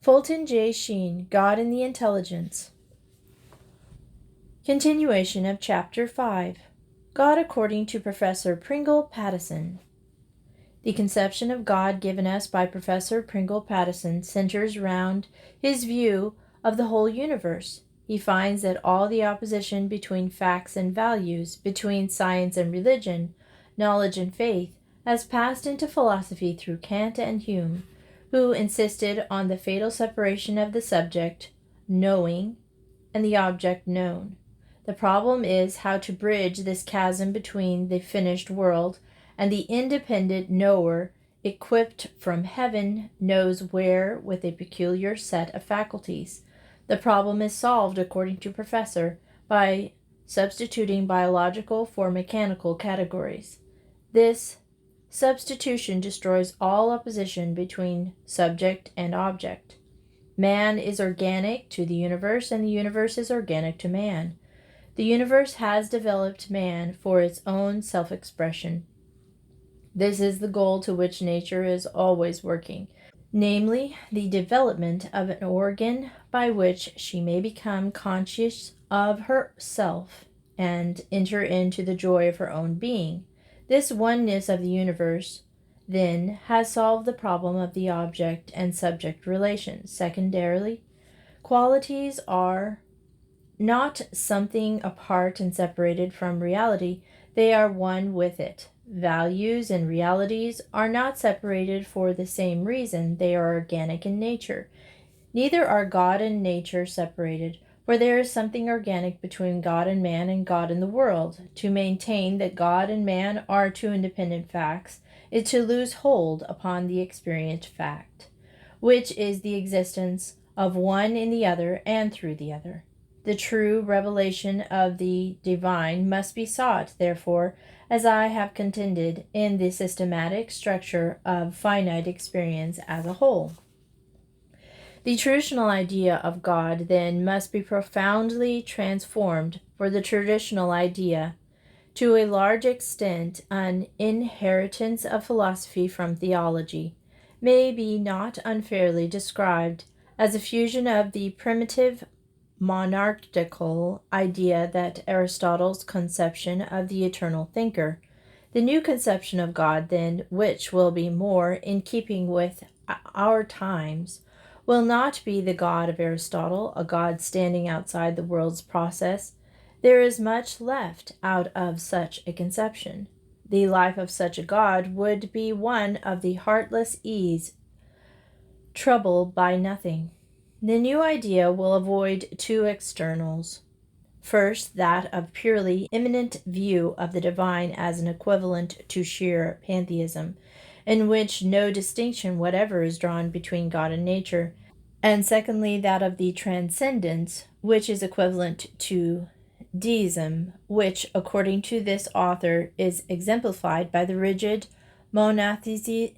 Fulton Sheen, God and the Intelligence. Continuation of Chapter 5. God according to Professor Pringle Pattison. The conception of God given us by Professor Pringle Pattison centers round his view of the whole universe. He finds that all the opposition between facts and values, between science and religion, knowledge and faith, has passed into philosophy through Kant and Hume, who insisted on the fatal separation of the subject, knowing, and the object known. The problem is how to bridge this chasm between the finished world and the independent knower equipped from heaven knows where with a peculiar set of faculties. The problem is solved, according to Professor, by substituting biological for mechanical categories. This substitution destroys all opposition between subject and object. Man is organic to the universe, and the universe is organic to man. The universe has developed man for its own self-expression. This is the goal to which nature is always working, namely, the development of an organ by which she may become conscious of herself and enter into the joy of her own being. This oneness of the universe, then, has solved the problem of the object and subject relations. Secondarily, qualities are not something apart and separated from reality, they are one with it. Values and realities are not separated for the same reason, they are organic in nature. Neither are God and nature separated, for there is something organic between God and man and God and the world. To maintain that God and man are two independent facts is to lose hold upon the experienced fact, which is the existence of one in the other and through the other. The true revelation of the divine must be sought, therefore, as I have contended, in the systematic structure of finite experience as a whole. The traditional idea of God, then, must be profoundly transformed, for the traditional idea, to a large extent an inheritance of philosophy from theology, may be not unfairly described as a fusion of the primitive monarchical idea that Aristotle's conception of the eternal thinker. The new conception of God, then, which will be more in keeping with our times, will not be the God of Aristotle, a God standing outside the world's process. There is much left out of such a conception. The life of such a God would be one of the heartless ease, troubled by nothing. The new idea will avoid two externals. First, that of purely immanent view of the divine as an equivalent to sheer pantheism, in which no distinction whatever is drawn between God and nature. And secondly, that of the transcendence, which is equivalent to deism, which, according to this author, is exemplified by the rigid monotheism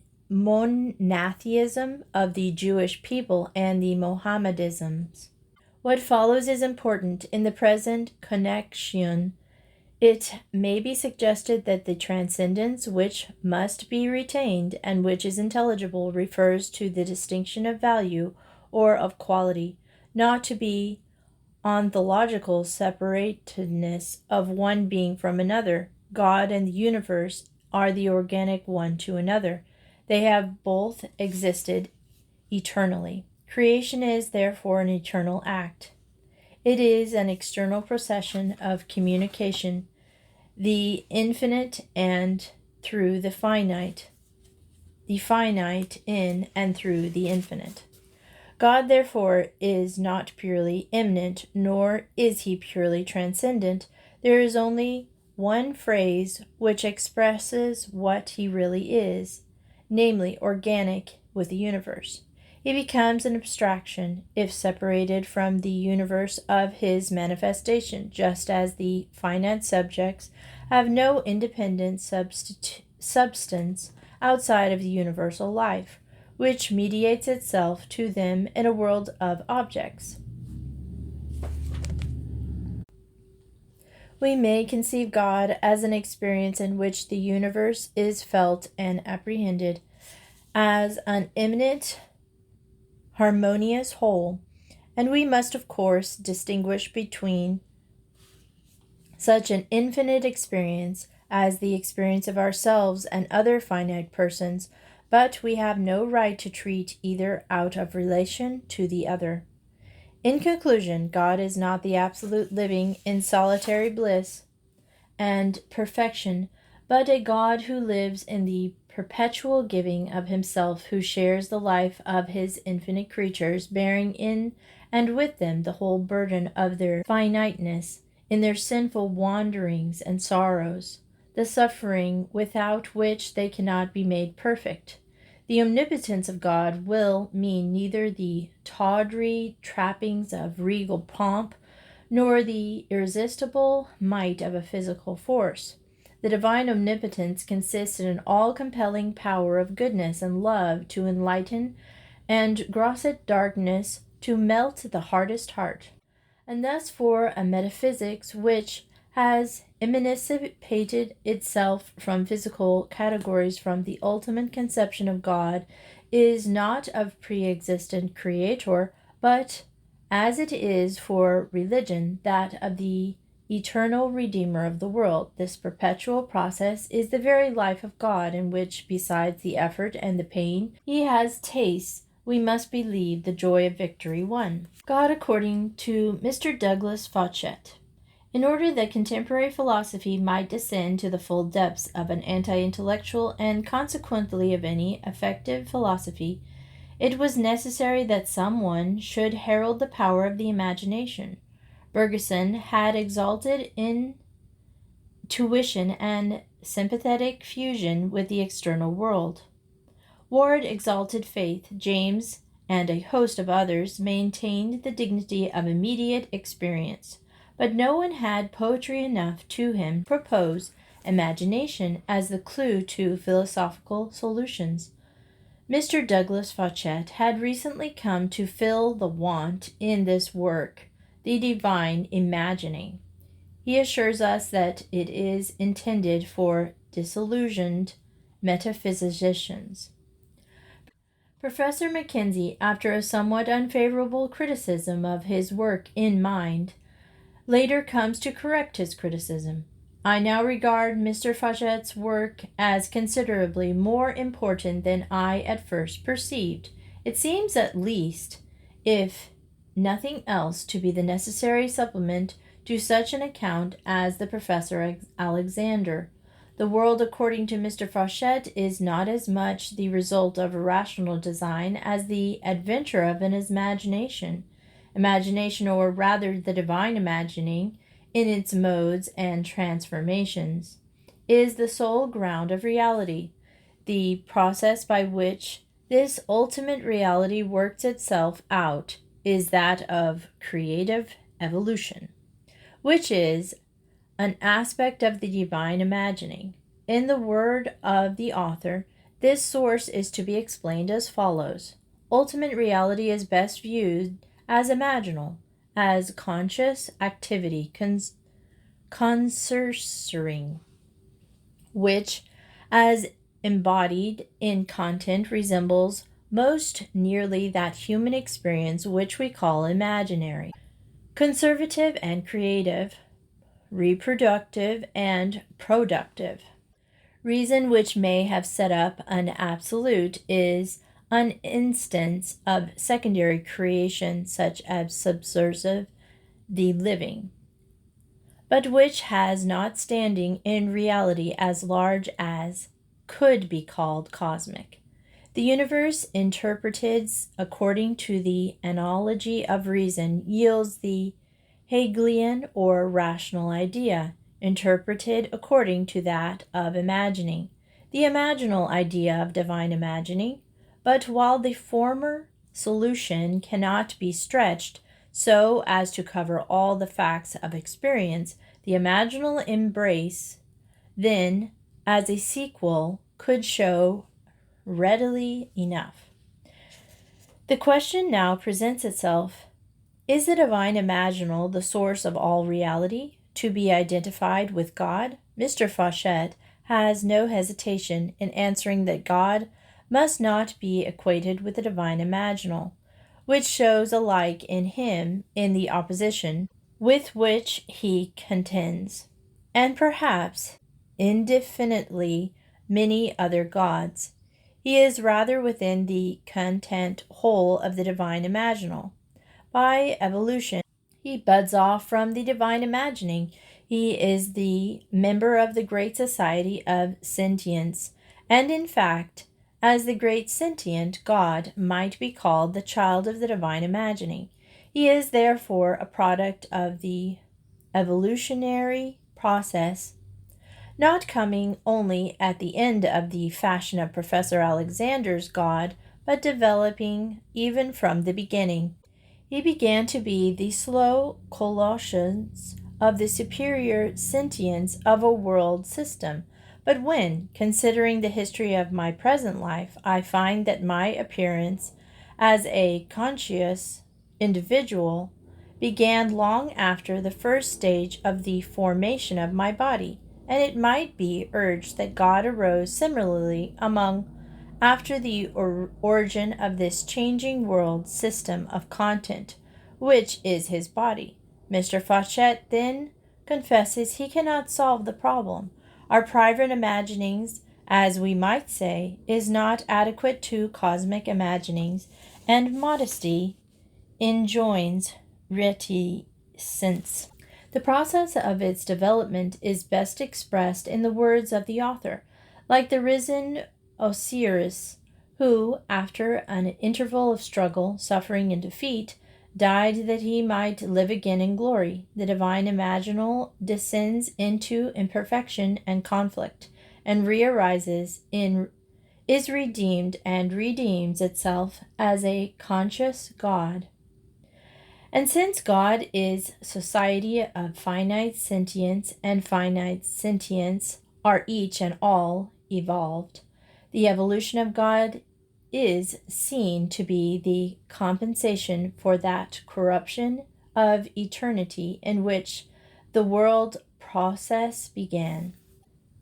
of the Jewish people and the Mohammedisms. What follows is important in the present connection. It may be suggested that the transcendence which must be retained and which is intelligible refers to the distinction of value or of quality, not to be ontological separatedness of one being from another. God and the universe are the organic one to another. They have both existed eternally. Creation is, therefore, an eternal act. It is an external procession of communication, the infinite and through the finite in and through the infinite. God, therefore, is not purely immanent, nor is he purely transcendent. There is only one phrase which expresses what he really is, namely organic with the universe. He becomes an abstraction if separated from the universe of his manifestation, just as the finite subjects have no independent substance outside of the universal life, which mediates itself to them in a world of objects. We may conceive God as an experience in which the universe is felt and apprehended as an immanent harmonious whole, and we must, of course, distinguish between such an infinite experience as the experience of ourselves and other finite persons, but we have no right to treat either out of relation to the other. In conclusion, God is not the absolute living in solitary bliss and perfection, but a God who lives in the perpetual giving of himself, who shares the life of his infinite creatures, bearing in and with them the whole burden of their finiteness, in their sinful wanderings and sorrows, the suffering without which they cannot be made perfect. The omnipotence of God will mean neither the tawdry trappings of regal pomp, nor the irresistible might of a physical force. The divine omnipotence consists in an all-compelling power of goodness and love to enlighten, and grossest darkness to melt the hardest heart. And thus for a metaphysics which has emancipated itself from physical categories, from the ultimate conception of God, is not of pre-existent creator, but, as it is for religion, that of the eternal Redeemer of the world. This perpetual process is the very life of God, in which, besides the effort and the pain he has tastes, we must believe the joy of victory won. God according to Mr. Douglas Fauchet. In order that contemporary philosophy might descend to the full depths of an anti-intellectual and consequently of any effective philosophy, it was necessary that some one should herald the power of the imagination. Bergson had exalted intuition and sympathetic fusion with the external world. Ward exalted faith. James and a host of others maintained the dignity of immediate experience. But no one had poetry enough to him propose imagination as the clue to philosophical solutions. Mr. Douglas Fauchet had recently come to fill the want in this work, the divine imagining. He assures us that it is intended for disillusioned metaphysicians. Professor Mackenzie, after a somewhat unfavorable criticism of his work in mind, later comes to correct his criticism. I now regard Mr. Fauchet's work as considerably more important than I at first perceived. It seems at least, if nothing else, to be the necessary supplement to such an account as the Professor Alexander. The world, according to Mr. Fauchet, is not as much the result of a rational design as the adventure of an imagination. Imagination, or rather the divine imagining, in its modes and transformations, is the sole ground of reality. The process by which this ultimate reality works itself out is that of creative evolution, which is an aspect of the divine imagining. In the word of the author, this source is to be explained as follows. Ultimate reality is best viewed as imaginal, as conscious activity concerning, which, as embodied in content, resembles most nearly that human experience which we call imaginary. Conservative and creative, reproductive and productive. Reason, which may have set up an absolute, is an instance of secondary creation, such as subversive the living, but which has not standing in reality as large as could be called cosmic. The universe, interpreted according to the analogy of reason, yields the Hegelian or rational idea, interpreted according to that of imagining, the imaginal idea of divine imagining. But while the former solution cannot be stretched so as to cover all the facts of experience, the imaginal embrace, then, as a sequel, could show readily enough. The question now presents itself: is the divine imaginal the source of all reality, to be identified with God? Mr. Fauchet has no hesitation in answering that God must not be equated with the divine imaginal. which shows alike in him in the opposition with which he contends, and perhaps indefinitely many other gods. He is rather within the content whole of the divine imaginal. By evolution, he buds off from the divine imagining. He is the member of the great society of sentience, and in fact, as the great sentient God might be called the child of the divine imagining. He is therefore a product of the evolutionary process, not coming only at the end of the fashion of Professor Alexander's God, but developing even from the beginning. He began to be the slow Colossians of the superior sentience of a world system. But when, considering the history of my present life, I find that my appearance as a conscious individual began long after the first stage of the formation of my body, and it might be urged that God arose similarly among after the origin of this changing world system of content, which is his body. Mr. Fauchet then confesses he cannot solve the problem. Our private imaginings, as we might say, is not adequate to cosmic imaginings, and modesty enjoins reticence. The process of its development is best expressed in the words of the author. Like the risen Osiris, who, after an interval of struggle, suffering, and defeat, died that he might live again in glory, the divine imaginal descends into imperfection and conflict, and is redeemed and redeems itself as a conscious God. And since God is society of finite sentience, and finite sentience are each and all evolved, the evolution of God is seen to be the compensation for that corruption of eternity in which the world process began.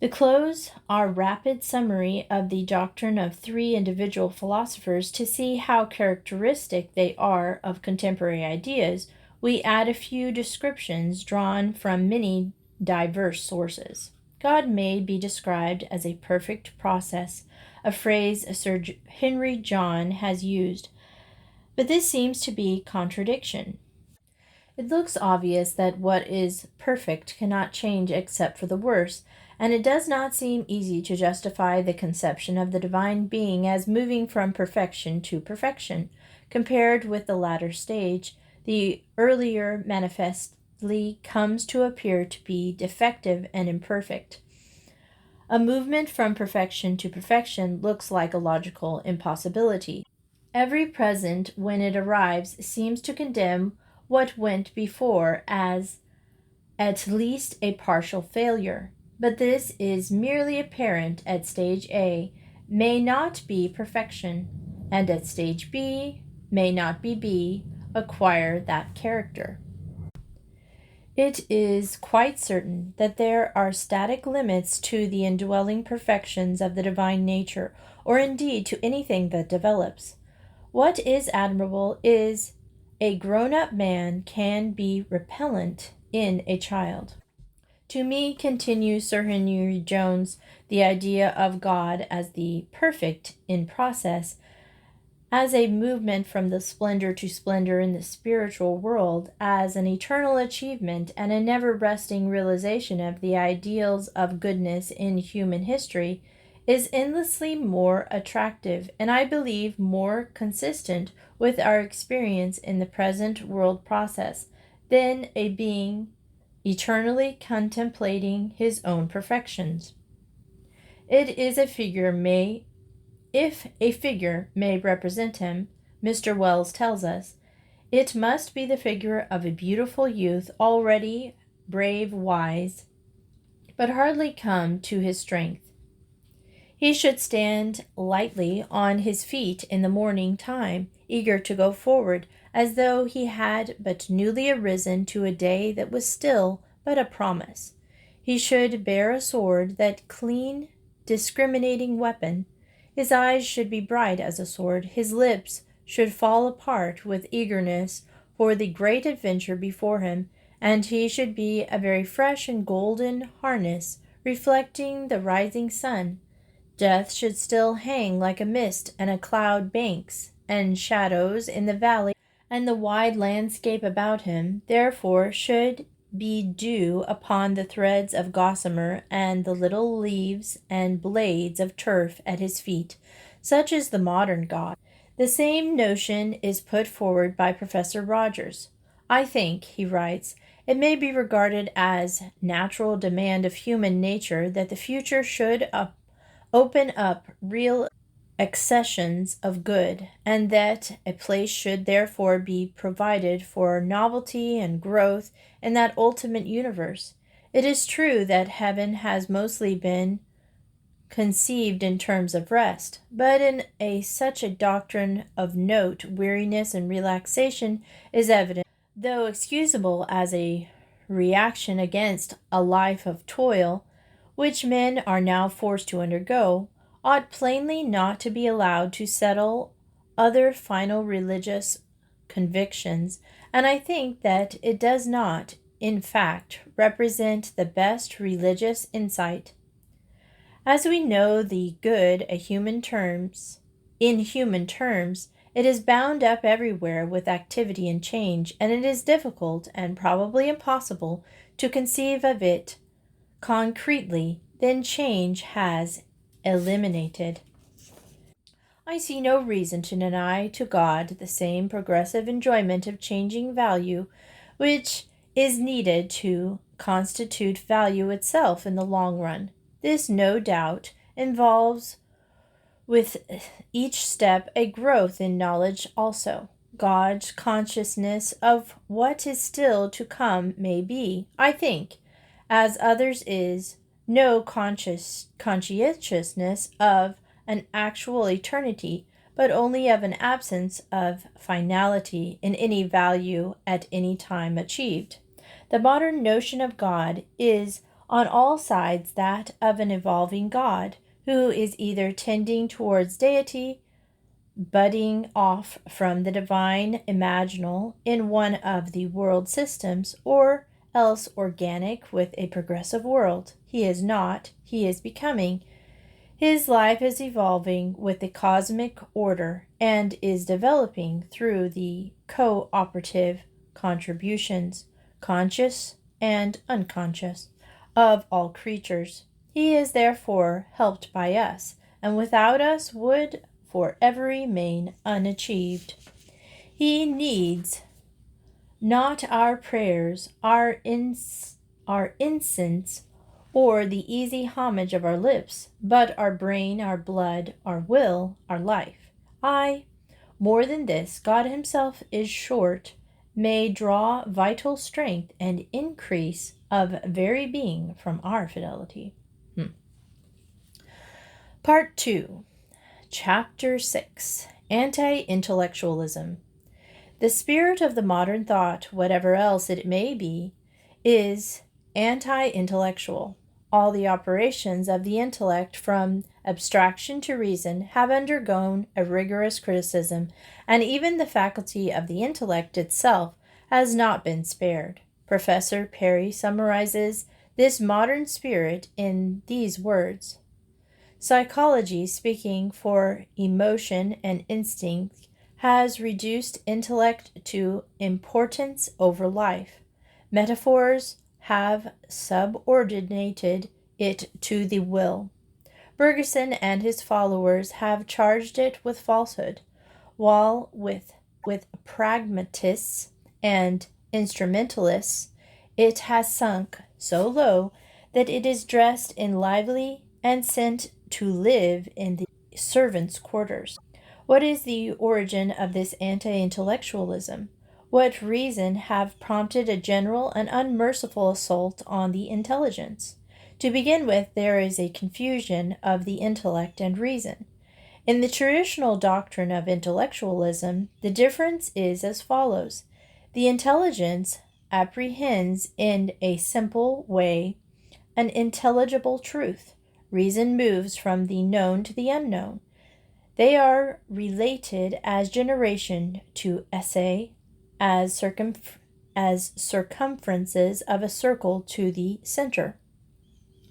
To close our rapid summary of the doctrine of three individual philosophers to see how characteristic they are of contemporary ideas, we add a few descriptions drawn from many diverse sources. God may be described as a perfect process, a phrase Sir Henry John has used, but this seems to be contradiction. It looks obvious that what is perfect cannot change except for the worse, and it does not seem easy to justify the conception of the divine being as moving from perfection to perfection. Compared with the latter stage, the earlier manifestly comes to appear to be defective and imperfect. A movement from perfection to perfection looks like a logical impossibility. Every present, when it arrives, seems to condemn what went before as at least a partial failure. But this is merely apparent at stage A, may not be perfection, and at stage B, may not be B, acquire that character. It is quite certain that there are static limits to the indwelling perfections of the divine nature, or indeed to anything that develops. What is admirable is a grown-up man can be repellent in a child. To me, continues Sir Henry Jones, the idea of God as the perfect in process, as a movement from the splendor to splendor in the spiritual world, as an eternal achievement and a never-resting realization of the ideals of goodness in human history, is endlessly more attractive and I believe more consistent with our experience in the present world process than a being eternally contemplating his own perfections. If a figure may represent him, Mr. Wells tells us, it must be the figure of a beautiful youth already brave, wise, but hardly come to his strength. He should stand lightly on his feet in the morning time, eager to go forward, as though he had but newly arisen to a day that was still but a promise. He should bear a sword, that clean, discriminating weapon. His eyes should be bright as a sword, his lips should fall apart with eagerness for the great adventure before him, and he should be a very fresh and golden harness, reflecting the rising sun. Death should still hang like a mist and a cloud banks and shadows in the valley, and the wide landscape about him, therefore, should be dew upon the threads of gossamer and the little leaves and blades of turf at his feet. Such is the modern God. The same notion is put forward by Professor Rogers. I think, he writes, it may be regarded as natural demand of human nature that the future should open up real accessions of good, and that a place should therefore be provided for novelty and growth in that ultimate universe. It is true that heaven has mostly been conceived in terms of rest, but in such a doctrine of note, weariness and relaxation is evident, though excusable as a reaction against a life of toil, which men are now forced to undergo, ought plainly not to be allowed to settle other final religious convictions, and I think that it does not, in fact, represent the best religious insight. As we know the good in human terms, it is bound up everywhere with activity and change, and it is difficult and probably impossible to conceive of it concretely than change has eliminated. I see no reason to deny to God the same progressive enjoyment of changing value which is needed to constitute value itself in the long run. This, no doubt, involves with each step a growth in knowledge also. God's consciousness of what is still to come may be, I think, as others is, no conscientiousness of an actual eternity, but only of an absence of finality in any value at any time achieved. The modern notion of God is on all sides that of an evolving God, who is either tending towards deity, budding off from the divine imaginal in one of the world systems, or else organic with a progressive world. He is not, he is becoming. His life is evolving with the cosmic order and is developing through the cooperative contributions, conscious and unconscious, of all creatures. He is therefore helped by us, and without us would forever remain unachieved. He needs not our prayers, our incense, or the easy homage of our lips, but our brain, our blood, our will, our life. More than this, God himself is short, may draw vital strength and increase of very being from our fidelity. Part 2, Chapter 6, Anti-Intellectualism. The spirit of the modern thought, whatever else it may be, is anti-intellectual. All the operations of the intellect, from abstraction to reason, have undergone a rigorous criticism, and even the faculty of the intellect itself has not been spared. Professor Perry summarizes this modern spirit in these words: psychology, speaking for emotion and instinct, has reduced intellect to importance over life. Metaphors have subordinated it to the will. Bergson and his followers have charged it with falsehood, while with pragmatists and instrumentalists it has sunk so low that it is dressed in livery and sent to live in the servants' quarters. What is the origin of this anti-intellectualism? What reason have prompted a general and unmerciful assault on the intelligence? To begin with, there is a confusion of the intellect and reason. In the traditional doctrine of intellectualism, the difference is as follows. The intelligence apprehends in a simple way an intelligible truth. Reason moves from the known to the unknown. They are related as generation to esse, as circumferences of a circle to the center.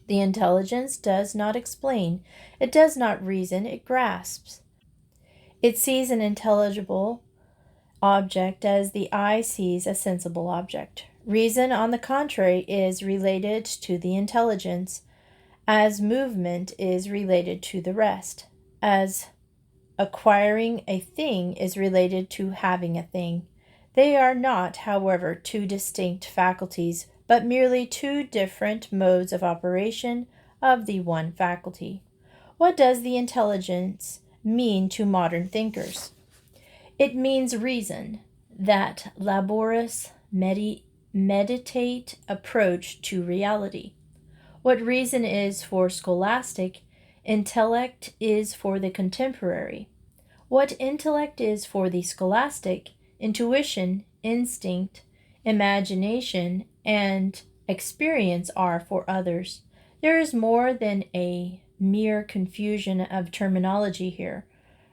The intelligence does not explain, it does not reason, it grasps. It sees an intelligible object as the eye sees a sensible object. Reason, on the contrary, is related to the intelligence, as movement is related to the rest, as acquiring a thing is related to having a thing. They are not, however, two distinct faculties, but merely two different modes of operation of the one faculty. What does the intelligence mean to modern thinkers? It means reason, that laborious, meditate approach to reality. What reason is for scholastic, intellect is for the contemporary. What intellect is for the scholastic, intuition, instinct, imagination, and experience are for others. There is more than a mere confusion of terminology here.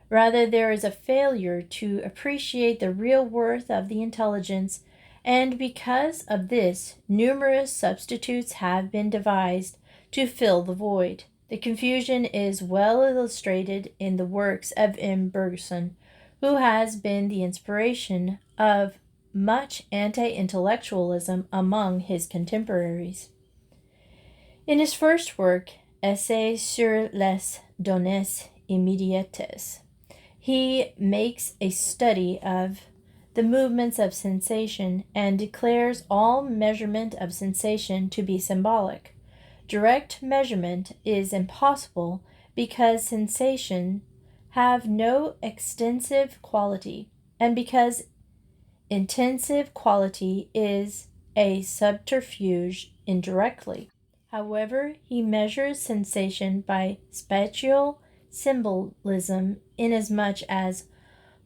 Rather, there is a failure to appreciate the real worth of the intelligence, and because of this, numerous substitutes have been devised to fill the void. The confusion is well illustrated in the works of M. Bergson, who has been the inspiration of much anti-intellectualism among his contemporaries. In his first work, Essai sur les données immédiates, he makes a study of the movements of sensation and declares all measurement of sensation to be symbolic. Direct measurement is impossible because sensation have no extensive quality, and because intensive quality is a subterfuge indirectly. However, he measures sensation by spatial symbolism, inasmuch as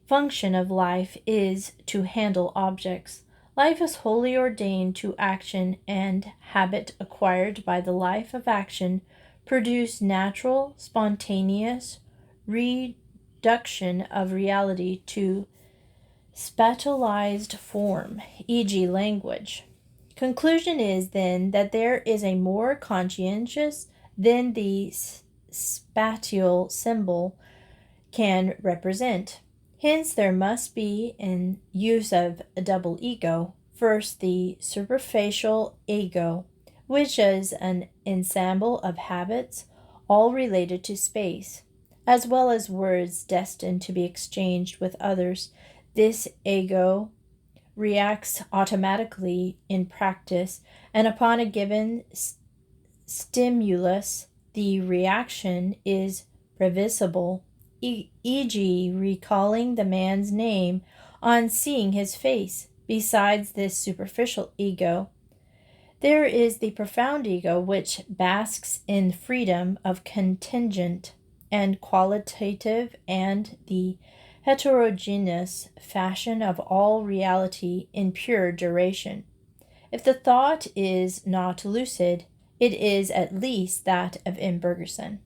function of life is to handle objects. Life is wholly ordained to action, and habit acquired by the life of action produce natural, spontaneous reduction of reality to spatialized form, e.g., language. Conclusion is, then, that there is a more conscientious than the spatial symbol can represent. Hence, there must be an use of a double ego. First, the superficial ego, which is an ensemble of habits, all related to space, as well as words destined to be exchanged with others. This ego reacts automatically in practice, and upon a given stimulus, the reaction is previsible, e.g., recalling the man's name on seeing his face. Besides this superficial ego, there is the profound ego, which basks in freedom of contingent and qualitative and the heterogeneous fashion of all reality in pure duration. If the thought is not lucid, it is at least that of M. Bergson.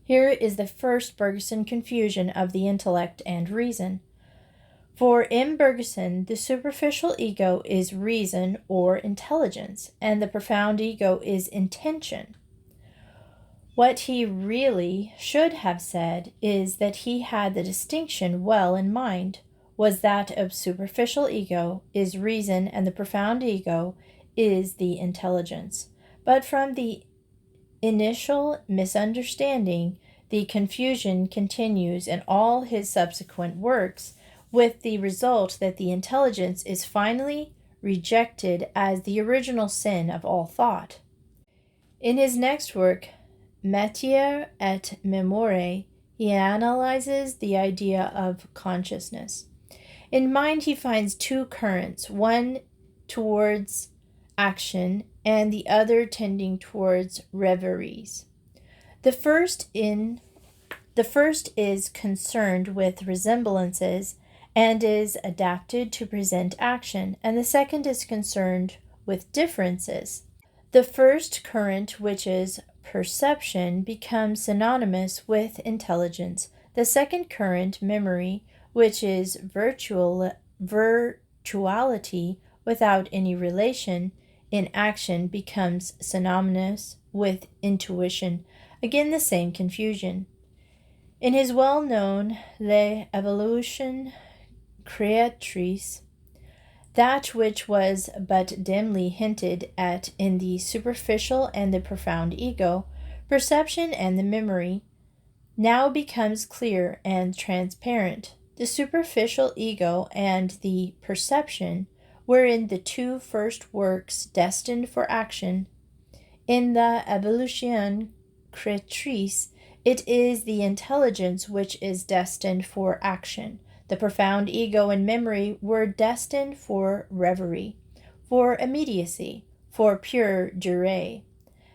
Here is the first Bergson confusion of the intellect and reason. For M. Bergson, the superficial ego is reason or intelligence, and the profound ego is intention. What he really should have said is that he had the distinction well in mind, was that of superficial ego is reason and the profound ego is the intelligence. But from the initial misunderstanding, the confusion continues in all his subsequent works, with the result that the intelligence is finally rejected as the original sin of all thought. In his next work, Matière et Mémoire, he analyzes the idea of consciousness. In mind, he finds two currents, one towards action and the other tending towards reveries. The first is concerned with resemblances and is adapted to present action, and the second is concerned with differences. The first current, which is perception, becomes synonymous with intelligence. The second current, memory, which is virtuality without any relation in action, becomes synonymous with intuition. Again, the same confusion. In his well-known L'Evolution Créatrice, that which was but dimly hinted at in the superficial and the profound ego, perception and the memory, now becomes clear and transparent. The superficial ego and the perception were in the two first works destined for action. In the Evolution Créatrice, it is the intelligence which is destined for action. The profound ego and memory were destined for reverie, for immediacy, for pure durée,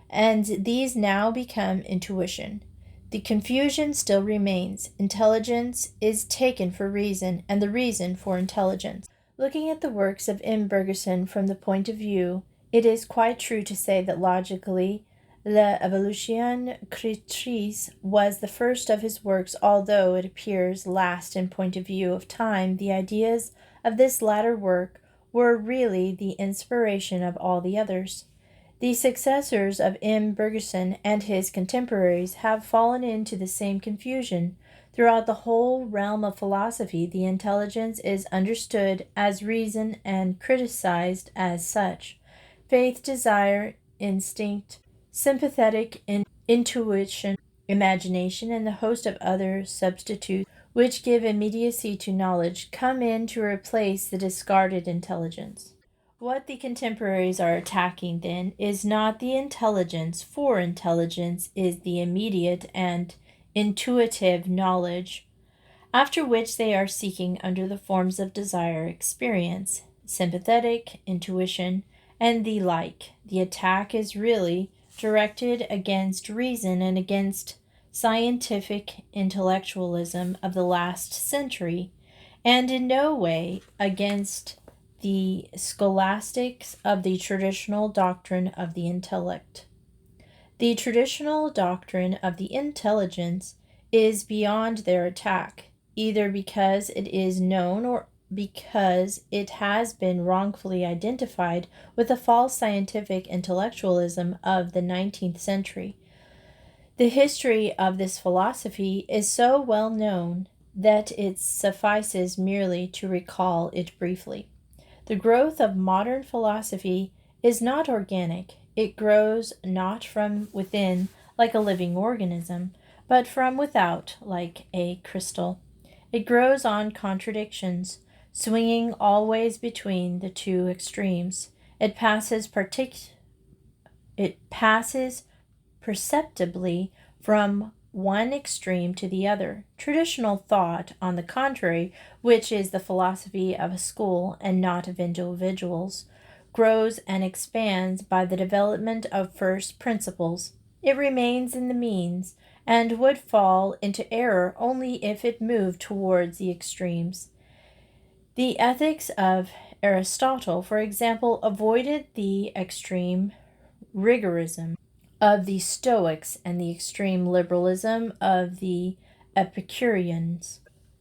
and these now become intuition. The confusion still remains. Intelligence is taken for reason, and the reason for intelligence. Looking at the works of M. Bergson from the point of view, it is quite true to say that logically, L'Evolution Créatrice was the first of his works, although it appears last in point of view of time. The ideas of this latter work were really the inspiration of all the others. The successors of M. Bergson and his contemporaries have fallen into the same confusion. Throughout the whole realm of philosophy, the intelligence is understood as reason and criticized as such. Faith, desire, instinct, sympathetic intuition, imagination, and the host of other substitutes which give immediacy to knowledge come in to replace the discarded intelligence. What the contemporaries are attacking, then, is not the intelligence, for intelligence is the immediate and intuitive knowledge, after which they are seeking under the forms of desire, experience, sympathetic intuition, and the like. The attack is really directed against reason and against scientific intellectualism of the last century, and in no way against the scholastics of the traditional doctrine of the intellect. The traditional doctrine of the intelligence is beyond their attack, either because it is known or because it has been wrongfully identified with the false scientific intellectualism of the 19th century. The history of this philosophy is so well known that it suffices merely to recall it briefly. The growth of modern philosophy is not organic. It grows not from within like a living organism, but from without like a crystal. It grows on contradictions, swinging always between the two extremes. It passes perceptibly from one extreme to the other. Traditional thought, on the contrary, which is the philosophy of a school and not of individuals, grows and expands by the development of first principles. It remains in the means, and would fall into error only if it moved towards the extremes. The ethics of Aristotle, for example, avoided the extreme rigorism of the Stoics and the extreme liberalism of the Epicureans.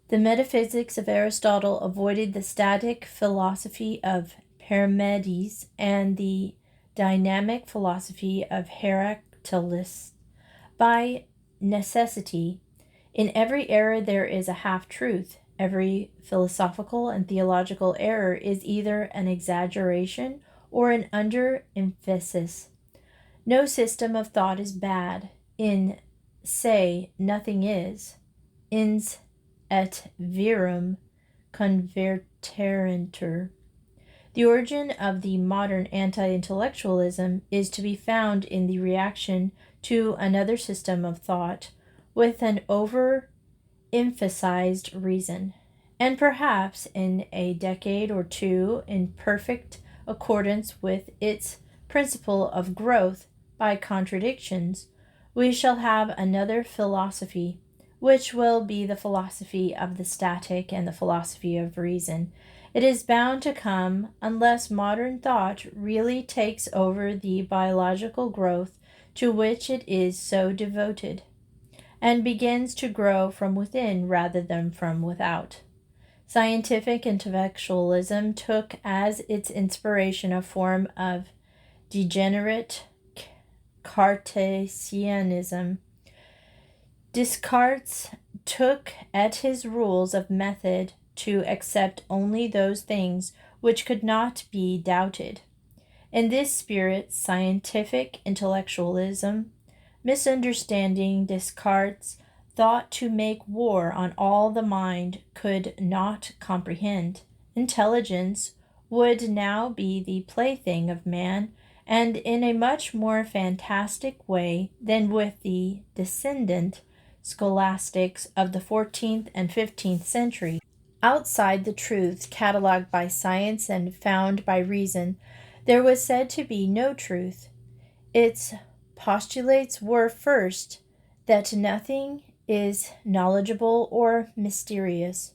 The metaphysics of Aristotle avoided the static philosophy of Parmenides and the dynamic philosophy of Heraclitus. By necessity, in every error there is a half-truth. Every philosophical and theological error is either an exaggeration or an under-emphasis. No system of thought is bad. In se nothing is. Ins et virum converterentur. The origin of the modern anti-intellectualism is to be found in the reaction to another system of thought with an over-emphasized reason, and perhaps in a decade or two, in perfect accordance with its principle of growth by contradictions, we shall have another philosophy, which will be the philosophy of the static and the philosophy of reason. It is bound to come unless modern thought really takes over the biological growth to which it is so devoted. and begins to grow from within rather than from without. Scientific intellectualism took as its inspiration a form of degenerate Cartesianism. Descartes took at his rules of method to accept only those things which could not be doubted. In this spirit, scientific intellectualism, misunderstanding Descartes, thought to make war on all the mind could not comprehend. Intelligence would now be the plaything of man, and in a much more fantastic way than with the descendant scholastics of the 14th and 15th century. Outside the truth catalogued by science and found by reason, there was said to be no truth. Its postulates were, first, that nothing is knowledgeable or mysterious.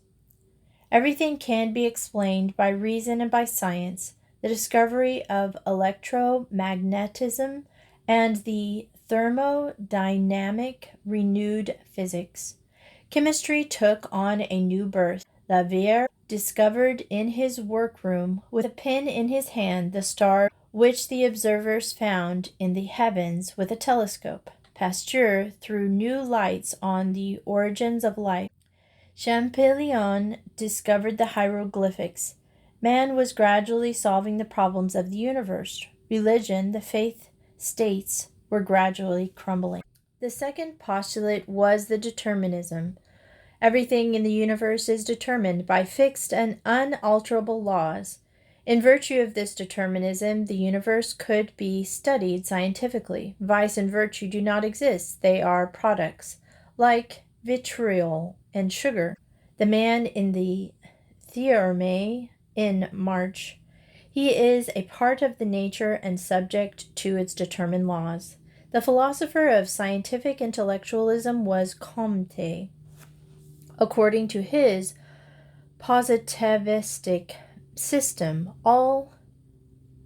Everything can be explained by reason and by science. The discovery of electromagnetism and the thermodynamic renewed physics. Chemistry took on a new birth. Lavoisier discovered in his workroom, with a pen in his hand, the stars which the observers found in the heavens with a telescope. Pasteur threw new lights on the origins of life. Champollion discovered the hieroglyphics. Man was gradually solving the problems of the universe. Religion, the faith states, were gradually crumbling. The second postulate was the determinism. Everything in the universe is determined by fixed and unalterable laws. In virtue of this determinism, the universe could be studied scientifically. Vice and virtue do not exist. They are products, like vitriol and sugar. The man in the Theoreme in March. He is a part of the nature and subject to its determined laws. The philosopher of scientific intellectualism was Comte. According to his positivistic system, all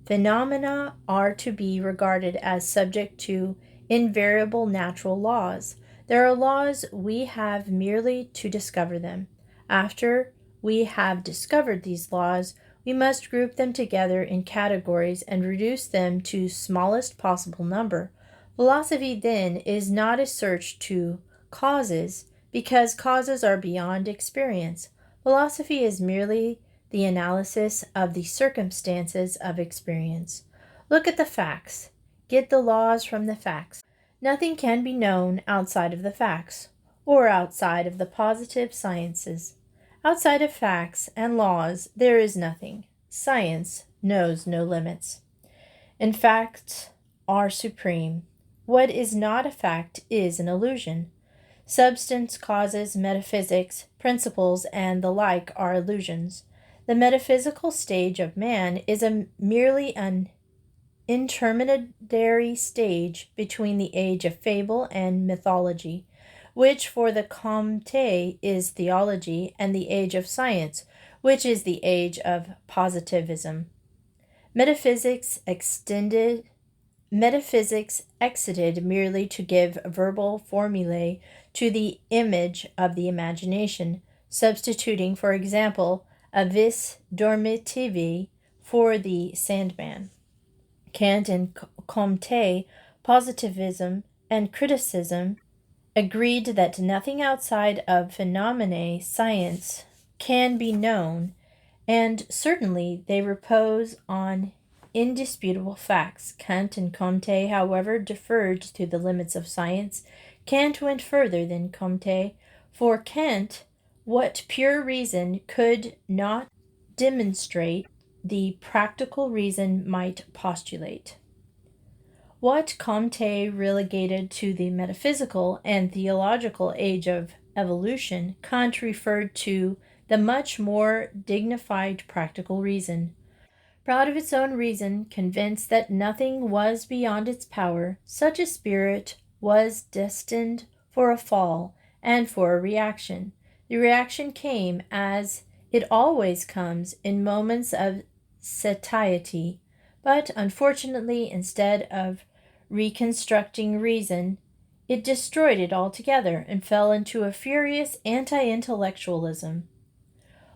phenomena are to be regarded as subject to invariable natural laws. There are laws, we have merely to discover them. After we have discovered these laws, we must group them together in categories and reduce them to smallest possible number. Philosophy, then, is not a search to causes, because causes are beyond experience. Philosophy is merely the analysis of the circumstances of experience. Look at the facts. Get the laws from the facts. Nothing can be known outside of the facts, or outside of the positive sciences. Outside of facts and laws, there is nothing. Science knows no limits. In facts are supreme. What is not a fact is an illusion. Substance, causes, metaphysics, principles, and the like are illusions. The metaphysical stage of man is merely an intermediary stage between the age of fable and mythology, which for the Comte is theology, and the age of science, which is the age of positivism. Metaphysics exited merely to give verbal formulae to the image of the imagination, substituting, for example, a vis dormitive for the Sandman. Kant and Comte, positivism and criticism, agreed that nothing outside of phenomena science can be known, and certainly they repose on indisputable facts. Kant and Comte, however, deferred to the limits of science. Kant went further than Comte. For Kant, what pure reason could not demonstrate, the practical reason might postulate. What Comte relegated to the metaphysical and theological age of evolution, Kant referred to the much more dignified practical reason. Proud of its own reason, convinced that nothing was beyond its power, such a spirit was destined for a fall and for a reaction. The reaction came, as it always comes, in moments of satiety, but unfortunately, instead of reconstructing reason, it destroyed it altogether and fell into a furious anti-intellectualism.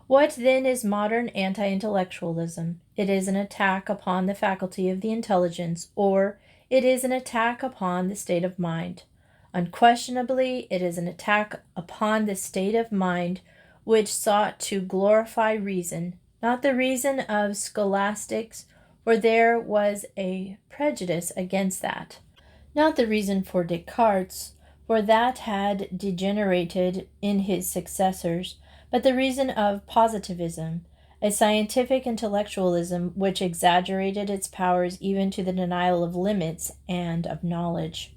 What then is modern anti-intellectualism? It is an attack upon the faculty of the intelligence, or it is an attack upon the state of mind. Unquestionably, it is an attack upon the state of mind which sought to glorify reason, not the reason of scholastics, for there was a prejudice against that, not the reason for Descartes, for that had degenerated in his successors, but the reason of positivism, a scientific intellectualism which exaggerated its powers even to the denial of limits and of knowledge.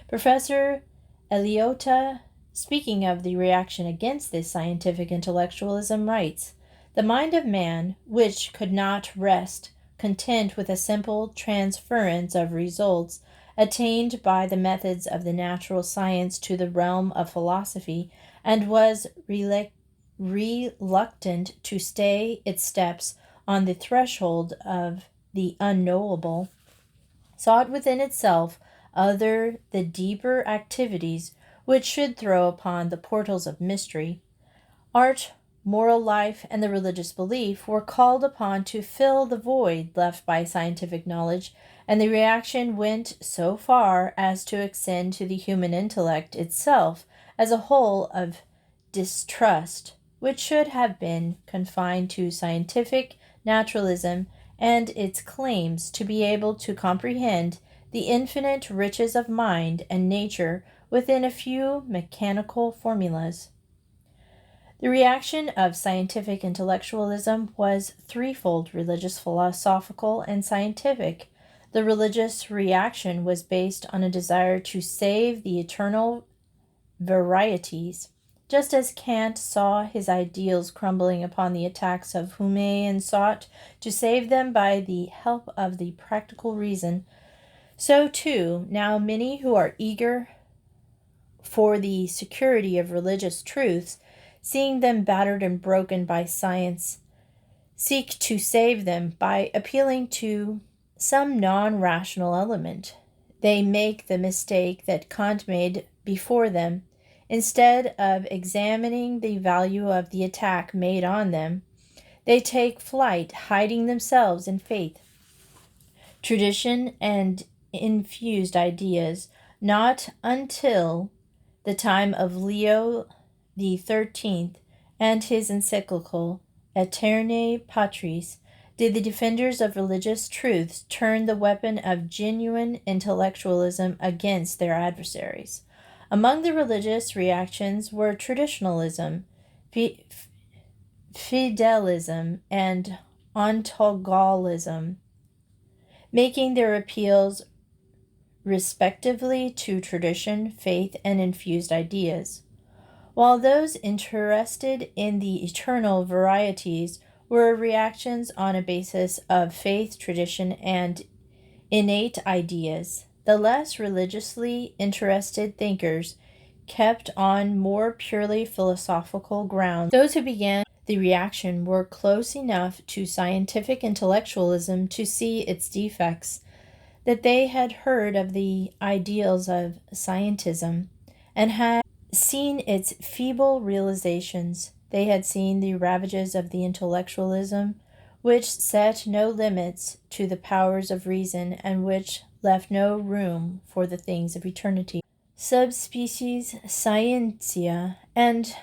Professor Eliota, speaking of the reaction against this scientific intellectualism, writes, "The mind of man, which could not rest content with a simple transference of results attained by the methods of the natural science to the realm of philosophy, and was reluctant to stay its steps on the threshold of the unknowable, sought within itself other the deeper activities which should throw upon the portals of mystery. Art, moral life, and the religious belief were called upon to fill the void left by scientific knowledge, and the reaction went so far as to extend to the human intellect itself as a whole of distrust, which should have been confined to scientific naturalism and its claims to be able to comprehend the infinite riches of mind and nature within a few mechanical formulas." The reaction of scientific intellectualism was threefold: religious, philosophical, and scientific. The religious reaction was based on a desire to save the eternal varieties, just as Kant saw his ideals crumbling upon the attacks of Hume and sought to save them by the help of the practical reason. So, too, now many who are eager for the security of religious truths, seeing them battered and broken by science, seek to save them by appealing to some non-rational element. They make the mistake that Kant made before them. Instead of examining the value of the attack made on them, they take flight, hiding themselves in faith, tradition, and infused ideas. Not until the time of Leo XIII and his encyclical Aeternae Patris did the defenders of religious truths turn the weapon of genuine intellectualism against their adversaries. Among the religious reactions were traditionalism, fidelism, and ontologism, making their appeals respectively to tradition, faith, and infused ideas, while those interested in the eternal varieties were reactions on a basis of faith, tradition, and innate ideas. The less religiously interested thinkers kept on more purely philosophical grounds. Those who began the reaction were close enough to scientific intellectualism to see its defects, that they had heard of the ideals of scientism and had seen its feeble realizations. They had seen the ravages of the intellectualism which set no limits to the powers of reason and which left no room for the things of eternity. Subspecies scientia, and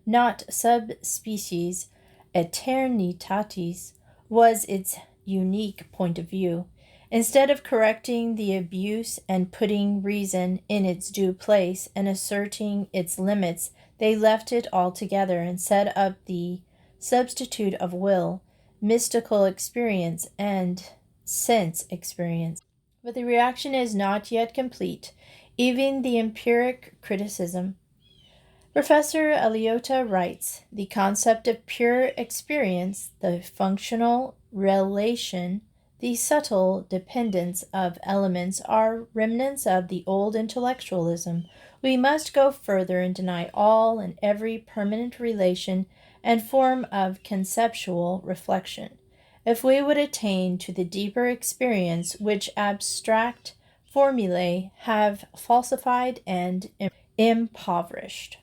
not subspecies aeternitatis, was its unique point of view. Instead of correcting the abuse and putting reason in its due place and asserting its limits, they left it altogether and set up the substitute of will, mystical experience, and sense experience. But the reaction is not yet complete. Even the empiric criticism. Professor Eliota writes, "The concept of pure experience, the functional relation, the subtle dependence of elements are remnants of the old intellectualism. We must go further and deny all and every permanent relation and form of conceptual reflection. If we would attain to the deeper experience which abstract formulae have falsified and impoverished.